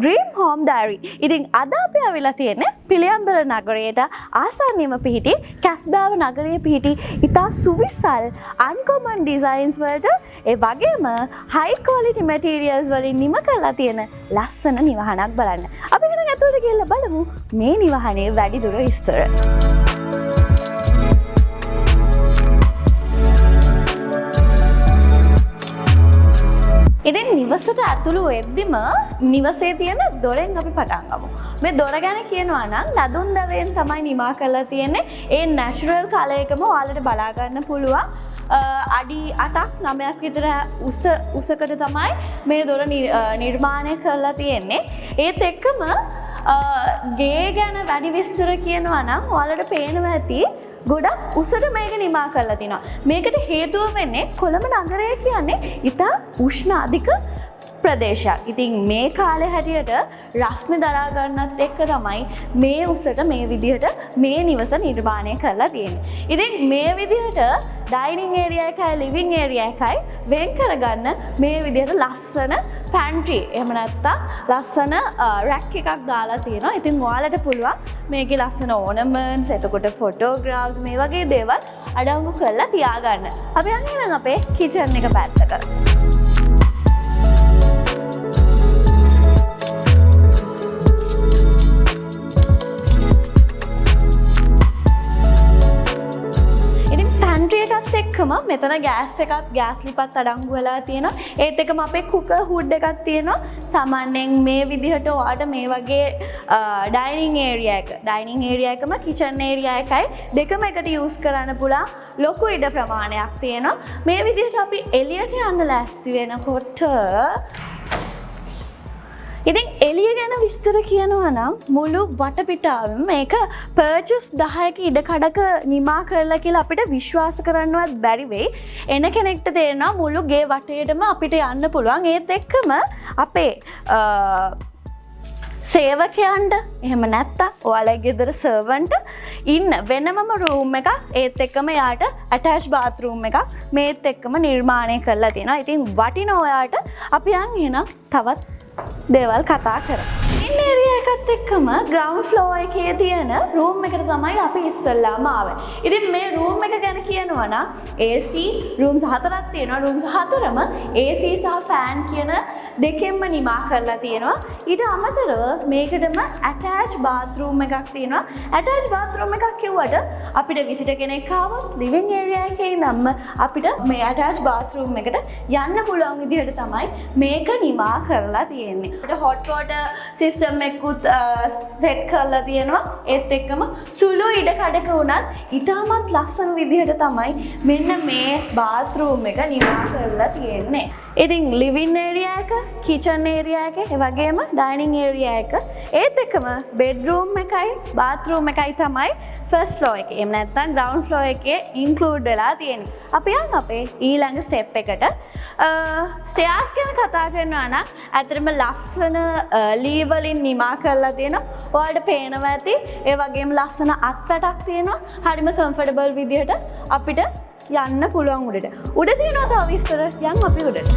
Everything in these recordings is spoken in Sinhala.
Dream Home Diary. ඉතින් අද අපි ආවිලා තියෙන්නේ පිළියන්දල නගරයට ආසන්නයේම පිහිටි කැස්බෑව නගරයේ පිහිටි ඉතා සුවිසල් uncommon designs වලට ඒ වගේම high quality materials වලින් නිම කරලා තියෙන ලස්සන නිවහනක් බලන්න. අපි එහෙනම් ඇතුළට ගිහලා බලමු මේ නිවහනේ වැඩිදුර විස්තර. ඉතින් නිවසට ඇතුළු වෙද්දිම නිවසේ තියෙන දොරෙන් අපි පටන් ගමු. මේ දොර ගැන කියනවා නම් ලදුන් දවයෙන් තමයි නිමා කරලා තියෙන්නේ. ඒ නැචරල් කලයකම ඔයාලට බලා ගන්න පුළුවන්. අඩි 8ක් 9ක් විතර උසකට තමයි මේ දොර නිර්මාණය කරලා තියෙන්නේ. ඒත් එක්කම ගේ ගැන වැඩි විස්තර කියනවා නම් ඔයාලට පේනවා ඇති ගොඩක් උසට මේක නිමා කරලා තිනවා. මේකට හේතුව වෙන්නේ කොළඹ නගරය කියන්නේ ඉතා උෂ්ණ අධික ප්‍රදේශයක්. ඉතින් මේ කාලේ හැටියට රස්නේ දරා ගන්නත් එක්ක තමයි මේ උසට මේ විදිහට මේ නිවස නිර්මාණය කරලා තියෙන්නේ. ඉතින් මේ විදිහට ඩයිනින් ඒරියා එකයි ලිවිං ඒරියා එකයි වෙන් කරගන්න මේ විදිහට ලස්සන පැන්ට්‍රි එහෙම නැත්නම් ලස්සන රැක් එකක් දාලා තියෙනවා. ඉතින් ඔයාලට පුළුවන් මේකේ ලස්සන ඕනමන්ට්ස් එතකොට ෆොටෝග්‍රාෆ්ස් මේ වගේ දේවල් අඩංගු කරලා තියාගන්න. අපි යන්නේ අපේ කිචන් එක පැත්තකට. මෙතන ගෑස් එකත් ගෑස් ලිපත් අඩංගු වෙලා තියෙනවා. ඒත් එක්කම අපේ කුකර් හුඩ් එකක් තියෙනවා. සාමාන්‍යයෙන් මේ විදිහට ඔයාලට මේ වගේ ඩයිනින් ඒරියා එකම කිචන් ඒරියා එකයි දෙකම එකට යූස් කරන්න පුළුවන් ලොකු ඉඩ ප්‍රමාණයක් තියෙනවා. මේ විදිහට අපි එළියට යන්න ලෑස්ති වෙනකොට ඉතින් එළිය ගැන විස්තර කියනවා නම් මුළු වටපිටාවම මේක perches 10ක ඉඩ කඩක නිමා කරලා කියලා අපිට විශ්වාස කරන්නවත් බැරි වෙයි. එන කෙනෙක්ට තේරෙනවා මුළු ගේ වටේටම අපිට යන්න පුළුවන්. ඒත් එක්කම අපේ සේවකයන්ට එහෙම නැත්තම් ඔයාලගේ ගෙදර සර්වන්ට් ඉන්න වෙනමම රූම් එකක් ඒත් එක්කම යාට ඇටච් බාත්රූම් එකක් මේත් එක්කම නිර්මාණය කරලා තියෙනවා. ඉතින් වටින ඔයාට අපි යන් එහෙනම් තවත් දේවල් කතා කරමු. ඉන්න ඒරියා එකත් එක්කම ග්‍රවුන්ඩ් ෆ්ලෝර් එකේ තියෙන රූම් එකට තමයි අපි ඉස්සෙල්ලාම ආවේ. ඉතින් මේ රූම් එක ගැන කියනවා නම් AC රූම්ස් 4ක් තියෙනවා. රූම්ස් 4ම AC සහ ෆෑන් කියන දෙකෙන්ම නිමා කරලා තියෙනවා. ඊට අමතරව මේකටම ඇටච් බාත්රූම් එකක් තියෙනවා. ඇටච් බාත්රූම් එකක් කිව්වට අපිට විසිටර් කෙනෙක් ආවොත් ලිවිං ඒරියා එකේ ඉඳන්ම අපිට මේ ඇටච් බාත්රූම් එකට යන්න පුළුවන් විදිහට තමයි මේක නිමා කරලා තියෙන්නේ. අපිට හොට් වෝටර් සිස්ටම් එකකුත් සෙට් කරලා තියෙනවා. ඒත් එක්කම සුළු ඉඩ කඩක වුණත් ඉතාමත් ලස්සන විදිහට තමයි මෙන්න මේ බාත්රූම් එක නිමා කරලා තියෙන්නේ. ඉතින් ලිවිං ඒරියා එක, කිචන් ඒරියා එක, ඒ වගේම ඩයිනින් ඒරියා එක, ඒත් එක්කම බෙඩ්රූම් එකයි, බාත්රූම් එකයි තමයි ෆස්ට් ෆ්ලෝර් එකේ. එහෙම නැත්නම් ග්‍රවුන්ඩ් ෆ්ලෝර් එකේ ඉන්ක්ලූඩ් වෙලා තියෙන්නේ. අපි යන් අපේ ඊළඟ ස්ටෙප් එකට. ස්ටෙයාර්ස් ගැන කතා කරනවා නම් ඇත්තටම ලස්සන ලී වලින් නිමා කරලා තියෙනවා. ඔයාලට පේනවා ඇති. ඒ වගේම ලස්සන අත්වැටක් තියෙනවා. හරිම කම්ෆර්ටබල් විදිහට අපිට යන්න පුළුවන් උඩට. උඩ තියෙනවා තව විස්තර. යන් අපි උඩට.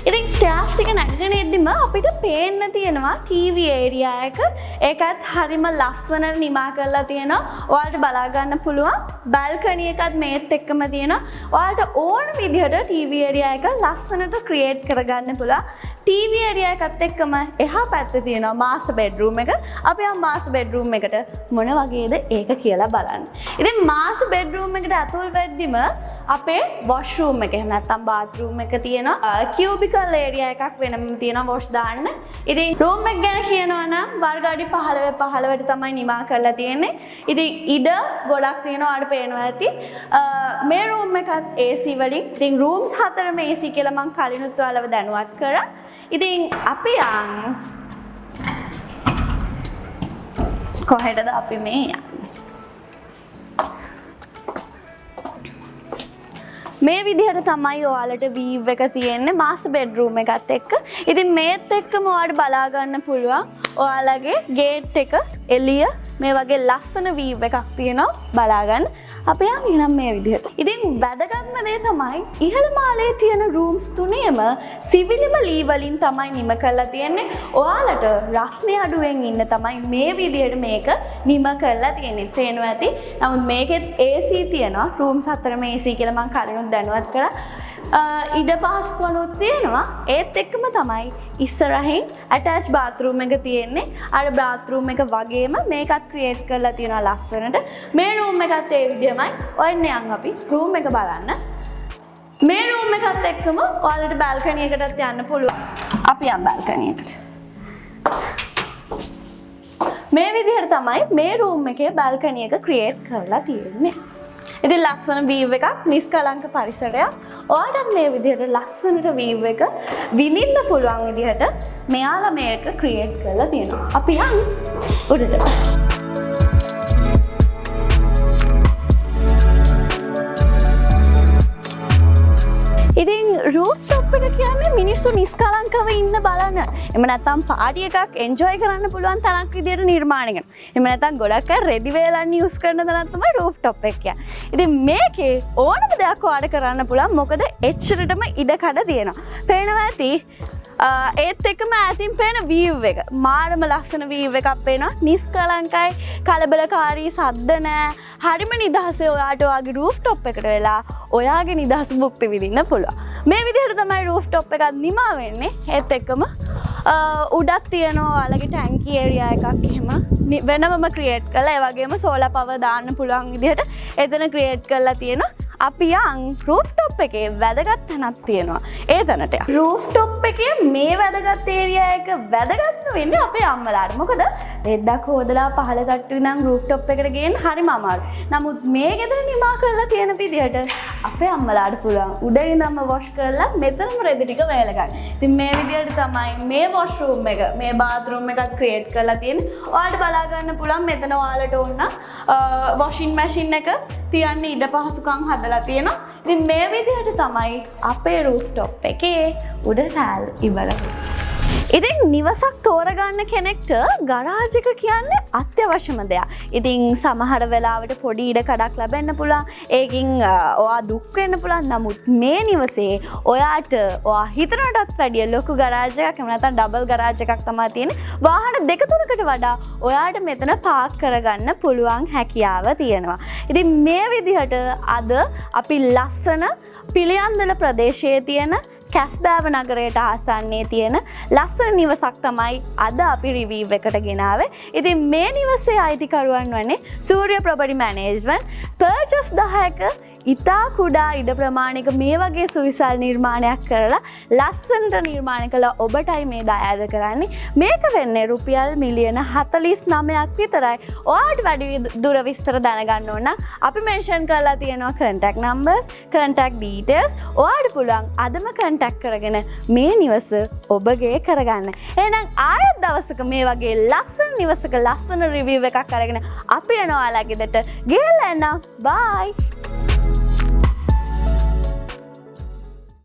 ඉතින් ස්ටෙයාර්ස් එක නැගගෙන එද්දිම අපිට පේන්න තියෙනවා TV ඒරියා එක. ඒකත් හරිම ලස්සනට නිමා කරලා තියෙනවා. ඔයාලට බලා ගන්න පුළුවන්. බල්කනි එකත් මේත් එක්කම තියෙනවා. ඔයාලට ඕන විදිහට TV ඒරියා එක ලස්සනට ක්‍රියේට් කරගන්න පුළුවන්. TV ඒරියා එකත් එක්කම එහා පැත්තේ තියෙනවා මාස්ටර් බෙඩ්රූම් එක. අපි යමු මාස්ටර් බෙඩ්රූම් එකට මොන වගේද ඒක කියලා බලන්න. ඉතින් මාස්ටර් බෙඩ්රූම් එකට ඇතුල් වෙද්දිම අපේ වොෂ්රූම් එක එහෙම නැත්නම් බාත්රූම් එක තියෙනවා. කියුබිකල් ඒරියා එකක් වෙනම තියෙනවා වොෂ් දාන්න. ඉතින් රූම් එක ගැන කියනවා නම් වර්ග අඩි 15ට තමයි නිමා කරලා තියෙන්නේ. ඉතින් ඉඩ ගොඩක් තියෙනවා අර පේනවා ඇති. මේ රූම් එකත් AC වලින්. ඉතින් රූම්ස් 4ම AC කියලා මම කලිනුත් ඔයාලව දැනුවත් කරා. ඉතින් අපි යන් කොහෙටද අපි මේ යන්නේ? මේ විදිහට තමයි ඔයාලට වීව් එක තියෙන්නේ මාස්ටර් බෙඩ්රූම් එකත් එක්ක. ඉතින් මේත් එක්කම ඔයාලට බලා ගන්න පුළුවන් ඔයාලගේ ගේට් එක එළිය මේ වගේ ලස්සන වීව් එකක් තියෙනවා බලා ගන්න. අපි යන්නේ නම් මේ විදිහට. ඉතින් වැදගත්ම දේ තමයි ඉහළ මාලේ තියෙන රූම්ස් තුනේම සිවිලිම ලී වලින් තමයි නිම කරලා තියෙන්නේ. ඔයාලට රස්නේ අඩුවෙන් ඉන්න තමයි මේ විදිහට මේක නිම කරලා තියෙන්නේ. පේනවා ඇති. නමුත් මේකෙත් AC තියෙනවා. රූම්ස් හතරම AC කියලා මම කලිනුත් දැනුවත් කරා. ඉඩ පහසුකමක් තියෙනවා. ඒත් එක්කම තමයි ඉස්සරහින් ඇටච් බාත්රූම් එක තියෙන්නේ. අර බාත්රූම් එක වගේම මේකත් ක්‍රියේට් කරලා තියෙනවා ලස්සනට. මේ රූම් එකත් ඒ විදිහමයි. ඔයන්නේ යන් අපි රූම් එක බලන්න. මේ රූම් එකත් එක්කම ඔයාලට බල්කනි එකටත් යන්න පුළුවන්. අපි යන් බල්කනි එකට. මේ විදිහට තමයි මේ රූම් එකේ බල්කනි එක ක්‍රියේට් කරලා තියෙන්නේ. ඉතින් ලස්සන වීව් එකක්, නිස්කලංක පරිසරයක්. ඔයාලට මේ විදිහට ලස්සනට වීව් එක විඳින්න පුළුවන් විදිහට මෙයාලා මේක ක්‍රියේට් කරලා තියෙනවා. අපි යන් උඩට. ඉතින් රූෆ්ටොප් එක කියන්නේ මිනිස්සු නිස්කලංකව ඉන්න බලන. එහෙම නැත්නම් පාටි එකක් එන්ජොයි කරන්න පුළුවන් තරක් විදියට නිර්මාණය කරනවා. එහෙම නැත්නම් ගොඩක් අය රෙදි වේලන් යූස් කරන තරක් තමයි රූෆ්ටොප් එක කියන්නේ. ඉතින් මේකේ ඕනම දෙයක් ඔයාලට කරන්න පුළුවන්. මොකද එච්චරටම ඉඩ කඩ තියෙනවා. පේනවා ඇති. ඒත් එක්කම ඈතින් පේන වීව් එක. මාරම ලස්සන වීව් එකක් පේනවා. නිස්කලංකයි, කලබලකාරී සද්ද නැහැ. හරිම නිදහසේ ඔයාට ඔයාගේ රූෆ්ටොප් එකට වෙලා ඔයාගේ නිදහස භුක්ති විඳින්න පුළුවන්. මේ විදිහට තමයි රූෆ්ටොප් එකක් නිමා වෙන්නේ. ඒත් එක්කම උඩක් තියෙනවා ඔයාලගේ ටැංකි ඒරියා එකක් එහෙම වෙනමම ක්‍රියේට් කරලා ඒ වගේම සෝලාර් පවර් දාන්න පුළුවන් විදිහට එතන ක්‍රියේට් කරලා තියෙනවා. අපි යන් රූෆ්ටොප් එකේ වැදගත් තැනක් තියෙනවා. ඒ තැනට යන්න. රූෆ්ටොප් එකේ මේ වැදගත් ඒරියා එක වැදගත්ම වෙන්නේ අපේ අම්මලාට. මොකද රෙද්දක් හොදලා පහළ තට්ටුවේ නම් රූෆ්ටොප් එකට ගේන්න හරිම අමාරුයි. නමුත් මේ ගෙදර නිමා කරලා තියෙන විදිහට අපේ අම්මලාට පුළුවන් උඩ ඉඳන්ම වොෂ් කරලා මෙතනම රෙදි ටික වේල ගන්න. ඉතින් මේ විදිහට තමයි මේ වොෂ්රූම් එක, මේ බාත්රූම් එකක් ක්‍රියේට් කරලා තියෙන්නේ. ඔයාලට බලා ගන්න පුළුවන් මෙතන ඔයාලට ඕන වොෂින් මැෂින් එක තියන්න ඉඩ පහසුකම් හදලා තියෙනවා. ඉතින් මේ විදිහට තමයි අපේ රූෆ්ටොප් එකේ උඩ රෑල් ඉවර. ඉතින් නිවසක් තෝරගන්න කෙනෙක්ට ගරාජ් එක කියන්නේ අත්‍යවශ්‍යම දෙයක්. ඉතින් සමහර වෙලාවට පොඩි ඉඩ කඩක් ලැබෙන්න පුළුවන්. ඒකින් ඔයා දුක් වෙන්න පුළුවන්. නමුත් මේ නිවසේ ඔයාට ඔයා හිතනටත් වැඩිය ලොකු ගරාජ් එකක්, එහෙම නැත්නම් ඩබල් ගරාජ් එකක් තමයි තියෙන්නේ. වාහන දෙක තුනකට වඩා ඔයාට මෙතන පාක් කරගන්න පුළුවන් හැකියාව තියෙනවා. ඉතින් මේ විදිහට අද අපි ලස්සන පිළියන්දල ප්‍රදේශයේ තියෙන කැස්බෑව නගරයට ආසන්නයේ තියෙන ලස්සන නිවසක් තමයි අද අපි රිවීව් එකට ගෙනාවේ. ඉතින් මේ නිවසේ අයිතිකරුවන් වන්නේ සූර්ය ප්‍රොපර්ටි මැනේජ්මන්ට්. පර්චස් 10ක ඉතා කුඩා ඉඩ ප්‍රමාණයක මේ වගේ සුවිසල් නිර්මාණයක් කරලා ලස්සනට නිර්මාණය කළ ඔබටයි මේ දායාද කරන්නේ. මේක වෙන්නේ රුපියල් මිලියන 49ක් විතරයි. ඔයාට වැඩි දුර විස්තර දැනගන්න ඕන නම් අපි මෙන්ෂන් කරලා තියෙනවා contact numbers, contact details. ඔයාට පුළුවන් අදම contact කරගෙන මේ නිවස ඔබගේ කරගන්න. එහෙනම් ආයෙත් දවසක මේ වගේ ලස්සන නිවසක ලස්සන රිවිව් එකක් අරගෙන අපි යනවා ඔයාලගේ දෙට. ගිහලා එන්න. bye.